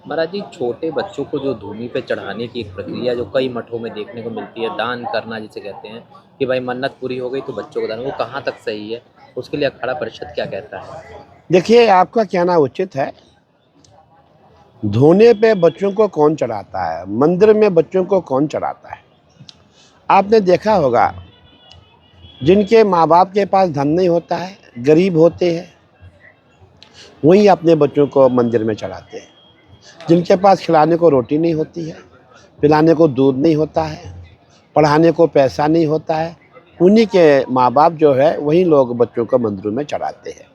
महाराज जी, छोटे बच्चों को जो धूनी पे चढ़ाने की एक प्रक्रिया जो कई मठों में देखने को मिलती है, दान करना जिसे कहते हैं कि भाई मन्नत पूरी हो गई तो बच्चों को दान, वो कहाँ तक सही है? उसके लिए अखाड़ा परिषद क्या कहता है? देखिए, आपका कहना उचित है। धोने पे बच्चों को कौन चढ़ाता है? मंदिर में बच्चों को कौन चढ़ाता है? आपने देखा होगा, जिनके माँ बाप के पास धन नहीं होता है, गरीब होते हैं, वही अपने बच्चों को मंदिर में चढ़ाते हैं। जिनके पास खिलाने को रोटी नहीं होती है, पिलाने को दूध नहीं होता है, पढ़ाने को पैसा नहीं होता है, उन्हीं के माँ बाप जो है वही लोग बच्चों को मंदिरों में चढ़ाते हैं।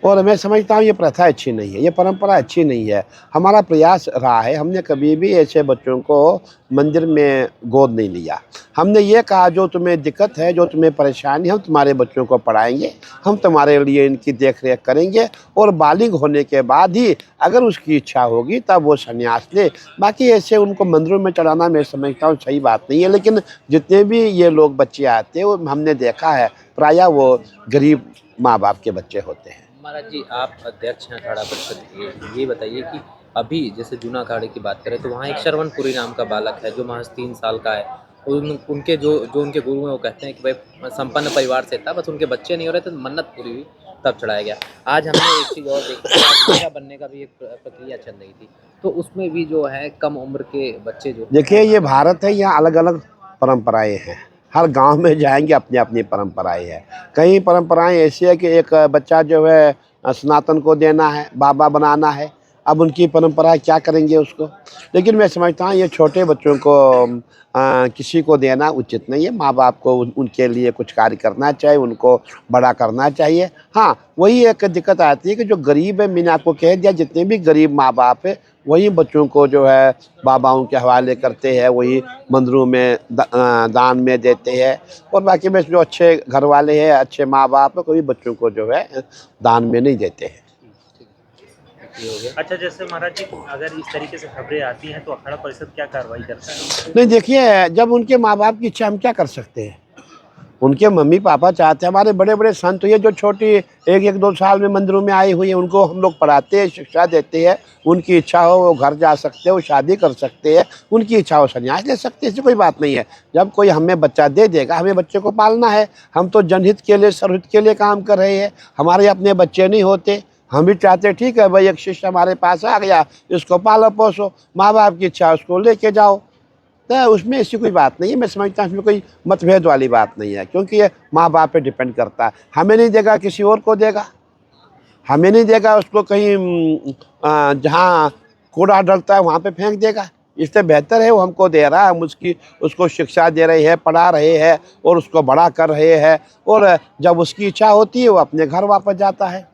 और मैं समझता हूँ ये प्रथा अच्छी नहीं है, ये परंपरा अच्छी नहीं है। हमारा प्रयास रहा है, हमने कभी भी ऐसे बच्चों को मंदिर में गोद नहीं लिया। हमने ये कहा, जो तुम्हें दिक्कत है, जो तुम्हें परेशानी है, हम तुम्हारे बच्चों को पढ़ाएंगे, हम तुम्हारे लिए इनकी देख रेख करेंगे, और बालिग होने के बाद ही अगर उसकी इच्छा होगी तब वो संन्यास ले। बाकी ऐसे उनको मंदिरों में चढ़ाना मैं समझता हूँ सही बात नहीं है। लेकिन जितने भी ये लोग बच्चे आते हैं, वो हमने देखा है प्रायः वो गरीब माँ बाप के बच्चे होते हैं। महाराज जी, आप अध्यक्ष हैं अखाड़ा परिषद के, ये बताइए कि अभी जैसे जूना अखाड़े की बात करें तो वहाँ एक श्रवणपुरी नाम का बालक है जो महज 3 साल का है। उनके जो जो उनके गुरु हैं वो कहते हैं कि भाई संपन्न परिवार से था, बस उनके बच्चे नहीं हो रहे थे तो मन्नत पूरी हुई, तब चढ़ाया गया। आज हमने एक चीज़ और देखी, आज बेटा बनने का भी एक प्रक्रिया चल रही थी, तो उसमें भी जो है कम उम्र के बच्चे जो देखिए, ये भारत है, यहाँ अलग अलग परंपराएं हैं। हर गांव में जाएंगे अपनी अपनी परंपराएं हैं। कई परंपराएं ऐसी है कि एक बच्चा जो है सनातन को देना है, बाबा बनाना है। अब उनकी परंपरा क्या करेंगे उसको। लेकिन मैं समझता हूँ ये छोटे बच्चों को किसी को देना उचित नहीं है। माँ बाप को उनके लिए कुछ कार्य करना चाहिए, उनको बड़ा करना चाहिए। हाँ, वही एक दिक्कत आती है कि जो गरीब है, मैंने आपको कह दिया, जितने भी गरीब माँ बाप है वही बच्चों को जो है बाबाओं के हवाले करते हैं, वही मंदिरों में दान में देते हैं। और बाकी में जो अच्छे घर वाले हैं, अच्छे माँ बाप है, कोई बच्चों को जो है दान में नहीं देते हैं। ये हो गया। अच्छा, जैसे महाराज जी, अगर इस तरीके से खबरें आती हैं तो अखाड़ा परिषद क्या कार्रवाई करता है? नहीं, देखिए, जब उनके माँ बाप की इच्छा, हम क्या कर सकते हैं। उनके मम्मी पापा चाहते हैं, हमारे बड़े बड़े संत ये जो छोटी 1-2 साल में मंदिरों में आई हुई है, उनको हम लोग पढ़ाते हैं, शिक्षा देते हैं। उनकी इच्छा हो वो घर जा सकते हैं, वो शादी कर सकते हैं, उनकी इच्छा हो संन्यास ले सकते हैं, ऐसी कोई बात नहीं है। जब कोई हमें बच्चा दे देगा, हमें बच्चे को पालना है। हम तो जनहित के लिए, सर्वहित के लिए काम कर रहे हैं। हमारे अपने बच्चे नहीं होते, हम भी चाहते ठीक है भाई, एक शिष्य हमारे पास आ गया, इसको पालो पोसो, माँ बाप की इच्छा उसको लेके जाओ, तो उसमें ऐसी कोई बात नहीं है। मैं समझता हूँ इसमें कोई मतभेद वाली बात नहीं है, क्योंकि ये माँ बाप पे डिपेंड करता है। हमें नहीं देगा किसी और को देगा, हमें नहीं देगा उसको कहीं जहाँ कूड़ा डलता है वहाँ पे फेंक देगा। इससे बेहतर है वो हमको दे रहा है, हम उसको शिक्षा दे रहे हैं, पढ़ा रहे हैं और उसको बड़ा कर रहे हैं। और जब उसकी इच्छा होती है वो अपने घर वापस जाता है।